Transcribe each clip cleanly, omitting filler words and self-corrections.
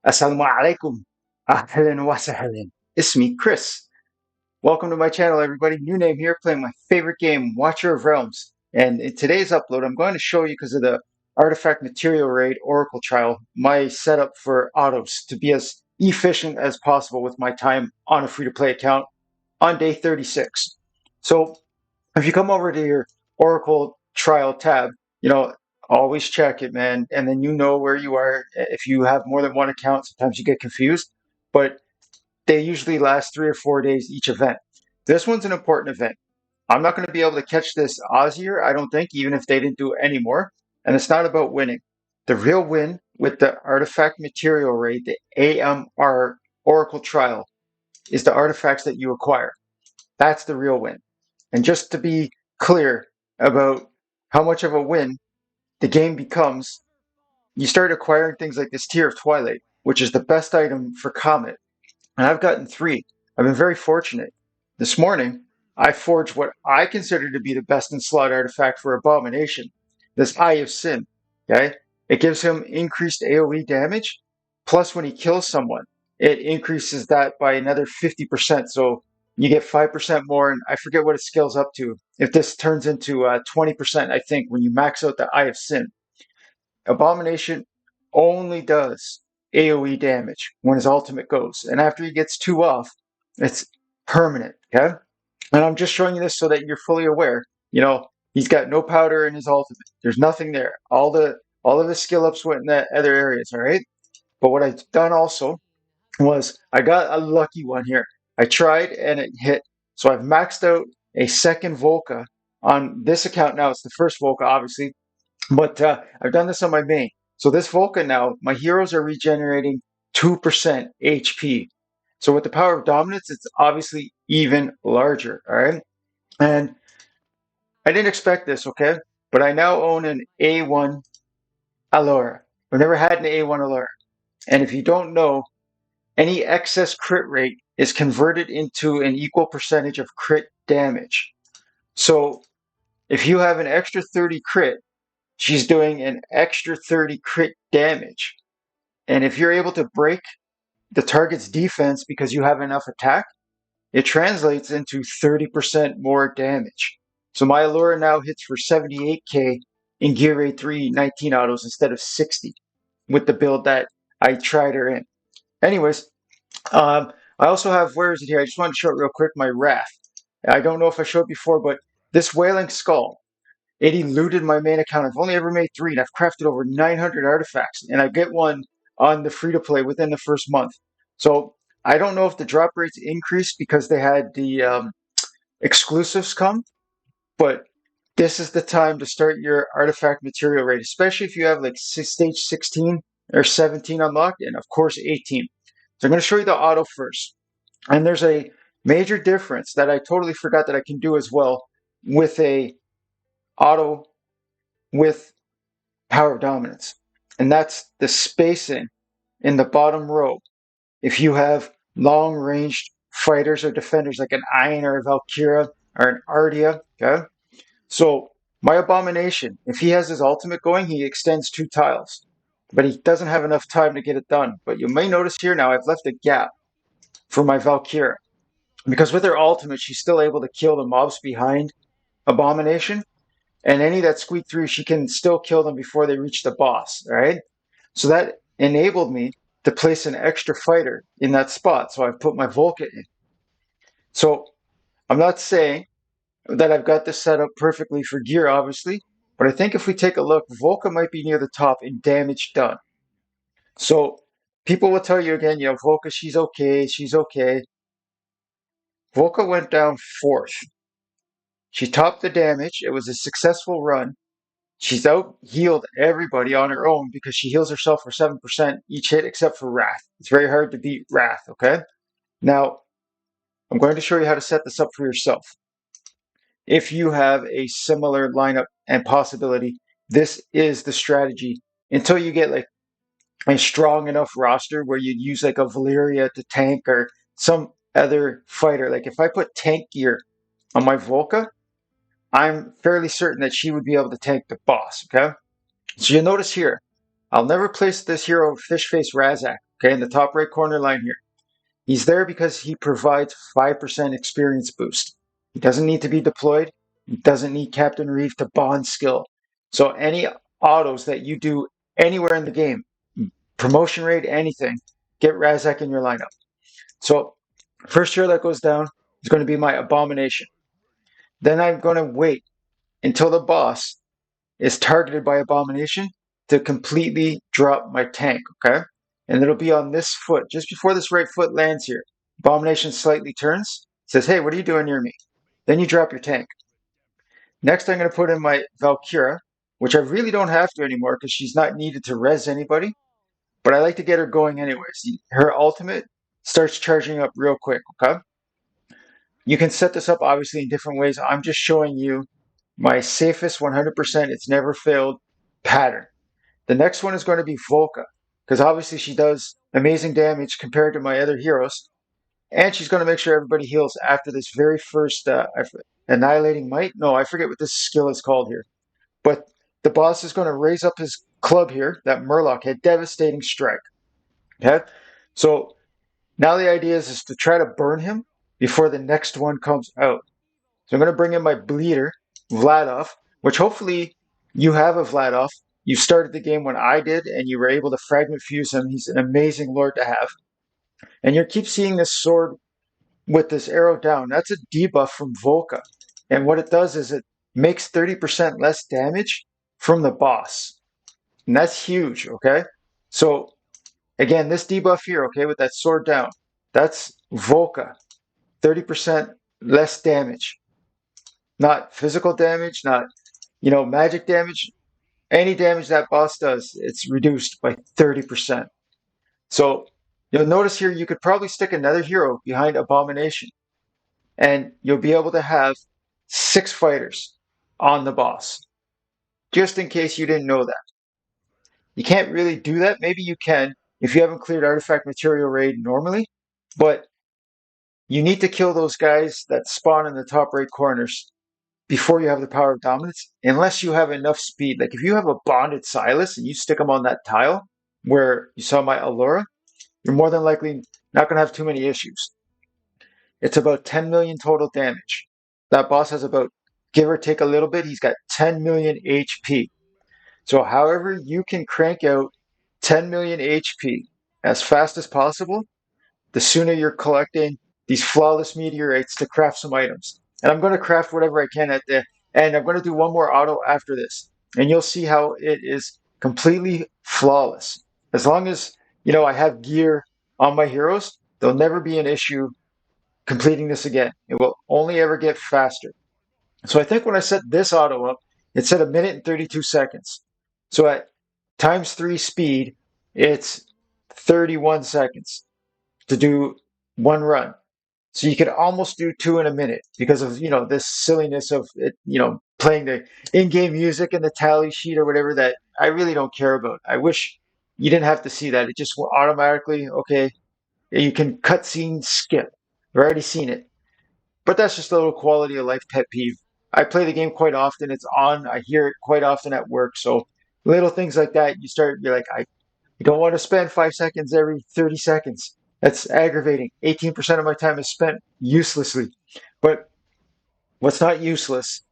Assalamu alaikum. Ahlan wa sahlan. It's me, Chris. Welcome to my channel, everybody. New name here, playing my favorite game, Watcher of Realms. And in today's upload, I'm going to show you, because of the Artifact Material Raid Oracle Trial, my setup for autos to be as efficient as possible with my time on a free-to-play account on day 36. So if you come over to your Oracle Trial tab, always check it, man. And then you know where you are. If you have more than one account, sometimes you get confused, but they usually last 3 or 4 days each event. This one's an important event. I'm not going to be able to catch this Ozier, I don't think, even if they didn't do it anymore. And it's not about winning. The real win with the Artifact Material Raid, the AMR Oracle Trial, is the artifacts that you acquire. That's the real win. And just to be clear about how much of a win the game becomes, you start acquiring things like this Tear of Twilight, which is the best item for Khamet. And I've gotten 3. I've been very fortunate. This morning, I forged what I consider to be the best in slot artifact for Abomination, this Eye of Sin. Okay? It gives him increased AoE damage, plus when he kills someone, it increases that by another 50%. So you get 5% more, and I forget what it scales up to. If this turns into 20%, I think, when you max out the Eye of Sin. Abomination only does AoE damage when his ultimate goes. And after he gets 2 off, it's permanent, okay? And I'm just showing you this so that you're fully aware. He's got no powder in his ultimate. There's nothing there. All of his skill ups went in the other areas, all right? But what I've done also was I got a lucky one here. I tried and it hit. So I've maxed out a second Volca on this account now. It's the first Volca, obviously. But I've done this on my main. So this Volca now, my heroes are regenerating 2% HP. So with the power of dominance, it's obviously even larger, all right? And I didn't expect this, okay? But I now own an A1 Allura. I've never had an A1 Allura. And if you don't know, any excess crit rate is converted into an equal percentage of crit damage. So if you have an extra 30 crit, she's doing an extra 30 crit damage. And if you're able to break the target's defense because you have enough attack, it translates into 30% more damage. So my Allura now hits for 78k in Gear Raid 3 19 autos instead of 60 with the build that I tried her in. Anyways, I also have, where is it here? I just want to show it real quick, my Wrath. I don't know if I showed it before, but this Wailing Skull, it eluded my main account. I've only ever made 3, and I've crafted over 900 artifacts, and I get one on the free-to-play within the first month. So I don't know if the drop rates increased because they had the exclusives come, but this is the time to start your artifact material rate, especially if you have like stage 16 or 17 unlocked, and of course 18. So I'm going to show you the auto first. And there's a major difference that I totally forgot that I can do as well with a auto with power of dominance. And that's the spacing in the bottom row. If you have long-ranged fighters or defenders like an Iron or a Valkyria or an Ardia, okay? So my Abomination, if he has his ultimate going, he extends 2 tiles. But he doesn't have enough time to get it done. But you may notice here now I've left a gap for my Valkyria. Because with her ultimate, she's still able to kill the mobs behind Abomination. And any that squeak through, she can still kill them before they reach the boss, right? So that enabled me to place an extra fighter in that spot. So I've put my Volca in. So I'm not saying that I've got this set up perfectly for gear, obviously, but I think if we take a look, Volca might be near the top in damage done. So people will tell you again, Volca, she's okay, she's okay. Volca went down 4th. She topped the damage. It was a successful run. She's out healed everybody on her own because she heals herself for 7% each hit except for Wrath. It's very hard to beat Wrath, okay? Now, I'm going to show you how to set this up for yourself. If you have a similar lineup and possibility, this is the strategy until you get like a strong enough roster where you'd use like a Valyria to tank or some other fighter. Like if I put tank gear on my Volca, I'm fairly certain that she would be able to tank the boss, okay? So you'll notice here, I'll never place this hero Fishface Razak okay, in the top right corner line here. He's there because he provides 5% experience boost. He doesn't need to be deployed. He doesn't need Captain Reeve to bond skill. So any autos that you do anywhere in the game, promotion rate, anything, get Razak in your lineup. So first hero that goes down is going to be my Abomination. Then I'm going to wait until the boss is targeted by Abomination to completely drop my tank, okay? And it'll be on this foot, just before this right foot lands here. Abomination slightly turns, says, hey, what are you doing near me? Then you drop your tank. Next, I'm going to put in my Valkyra, which I really don't have to anymore because she's not needed to res anybody, but I like to get her going anyways. Her ultimate starts charging up real quick, okay? You can set this up obviously in different ways. I'm just showing you my safest 100%, it's never failed pattern. The next one is going to be Volca, because obviously she does amazing damage compared to my other heroes. And she's going to make sure everybody heals after this very first Annihilating Might. No, I forget what this skill is called here. But the boss is going to raise up his club here, that Murloc had Devastating Strike. Okay? So now the idea is to try to burn him before the next one comes out. So I'm going to bring in my Bleeder, Vladov, which hopefully you have a Vladov. You started the game when I did, and you were able to fragment fuse him. He's an amazing lord to have. And you keep seeing this sword with this arrow down. That's a debuff from Volca. And what it does is it makes 30% less damage from the boss. And that's huge, okay? So, again, this debuff here, okay, with that sword down, that's Volca. 30% less damage. Not physical damage, not, magic damage. Any damage that boss does, it's reduced by 30%. So you'll notice here you could probably stick another hero behind Abomination, and you'll be able to have 6 fighters on the boss, just in case you didn't know that. You can't really do that. Maybe you can if you haven't cleared Artifact Material Raid normally, but you need to kill those guys that spawn in the top right corners before you have the power of dominance, unless you have enough speed. Like if you have a bonded Silas and you stick them on that tile where you saw my Allura, you're more than likely not going to have too many issues. It's about 10 million total damage. That boss has about, give or take a little bit, he's got 10 million HP. So however you can crank out 10 million HP as fast as possible, the sooner you're collecting these flawless meteorites to craft some items. And I'm going to craft whatever I can at the end. I'm going to do one more auto after this. And you'll see how it is completely flawless. As long as, I have gear on my heroes, there'll never be an issue completing this again. It will only ever get faster. So I think when I set this auto up, it said 1 minute and 32 seconds. So at times 3 speed, it's 31 seconds to do one run. So you could almost do 2 in a minute because of, this silliness of it, playing the in-game music and the tally sheet or whatever that I really don't care about. I wish you didn't have to see that. It just will automatically, okay, you can cutscene skip. I've already seen it. But that's just a little quality of life pet peeve. I play the game quite often. It's on. I hear it quite often at work. So little things like that, you're like, I don't want to spend 5 seconds every 30 seconds. That's aggravating. 18% of my time is spent uselessly. But what's not useless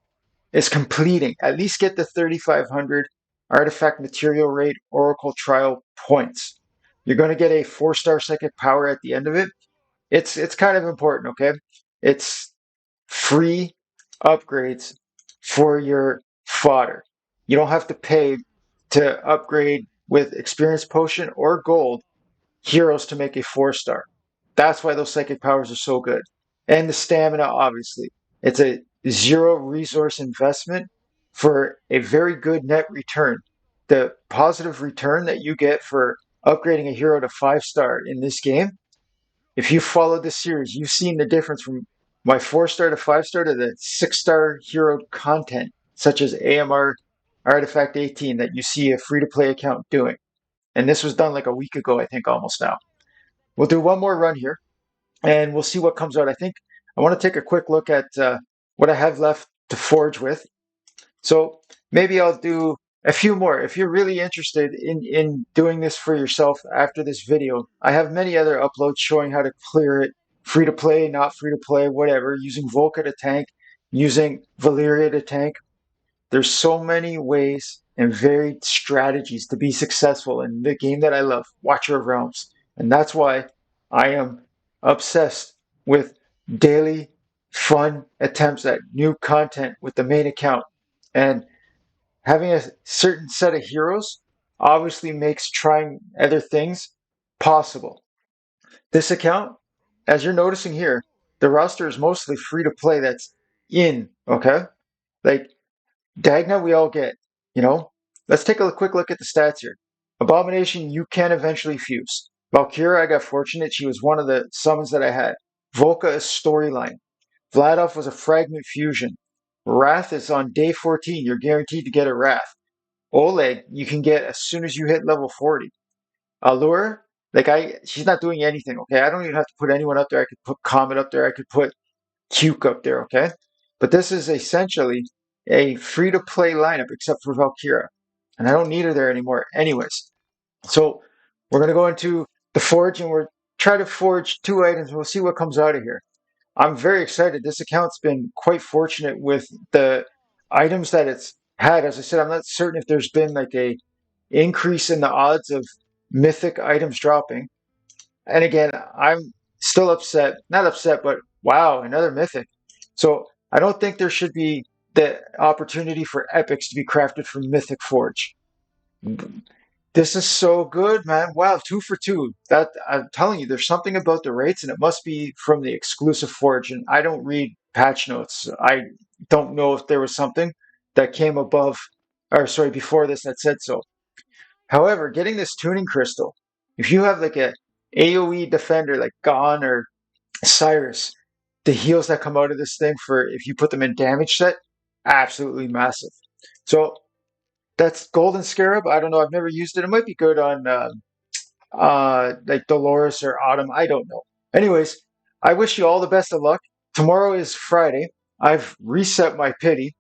is completing. At least get the 3,500 Artifact Material Raid Oracle Trial points. You're going to get a 4-star psychic power at the end of it. It's kind of important, okay? It's free upgrades for your fodder. You don't have to pay to upgrade with experience potion or gold heroes to make a 4-star. That's why those psychic powers are so good. And the stamina, obviously. It's a 0 resource investment for a very good net return. The positive return that you get for upgrading a hero to 5-star in this game, if you follow this series, you've seen the difference from my 4-star to 5-star to the 6-star hero content, such as AMR Artifact 18 that you see a free-to-play account doing. And this was done like a week ago, I think, almost now. We'll do one more run here, and we'll see what comes out. I think I want to take a quick look at what I have left to forge with. So maybe I'll do a few more. If you're really interested in doing this for yourself after this video, I have many other uploads showing how to clear it, free to play, not free to play, whatever, using Volca to tank, using Valyria to tank. There's so many ways and varied strategies to be successful in the game that I love, Watcher of Realms. And that's why I am obsessed with daily fun attempts at new content with the main account. And having a certain set of heroes obviously makes trying other things possible. This account, as you're noticing here, the roster is mostly free to play that's in, okay? Like Dagna, we all get, you know? Let's take a quick look at the stats here. Abomination, you can eventually fuse. Valkyra, I got fortunate. She was one of the summons that I had. Volca is storyline. Vladov was a fragment fusion. Wrath is on day 14. You're guaranteed to get a Wrath. Oleg, you can get as soon as you hit level 40. Allure, she's not doing anything, okay? I don't even have to put anyone up there. I could put Khamet up there. I could put Cuke up there, okay? But this is essentially a free-to-play lineup except for Valkyra. And I don't need her there anymore anyways. So we're going to go into the forge and we're try to forge 2 items. We'll see what comes out of here. I'm very excited. This account's been quite fortunate with the items that it's had. As I said, I'm not certain if there's been like a increase in the odds of mythic items dropping. And again, I'm still upset. Not upset, but wow, another mythic. So I don't think there should be the opportunity for epics to be crafted from Mythic Forge. This is so good, man. Wow, 2 for 2. That I'm telling you, there's something about the rates, and it must be from the exclusive Forge. And I don't read patch notes. I don't know if there was something that came above, or sorry, before this that said so. However, getting this tuning crystal, if you have like a AoE defender like Gon or Cyrus, the heals that come out of this thing for if you put them in damage set, absolutely massive. So that's Golden Scarab. I don't know. I've never used it. It might be good on like Dolores or Autumn. I don't know. Anyways, I wish you all the best of luck. Tomorrow is Friday. I've reset my pity,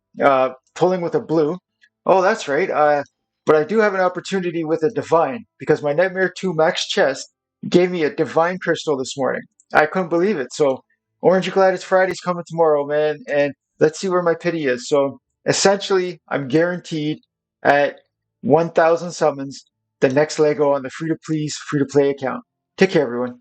pulling with a blue. Oh, that's right. But I do have an opportunity with a divine because my Nightmare 2 max chest gave me a divine crystal this morning. I couldn't believe it. So, Orange, you glad it's Friday's coming tomorrow, man. And let's see where my pity is. So, essentially, I'm guaranteed at 1,000 summons the next Lego on the free to play account. Take care, everyone.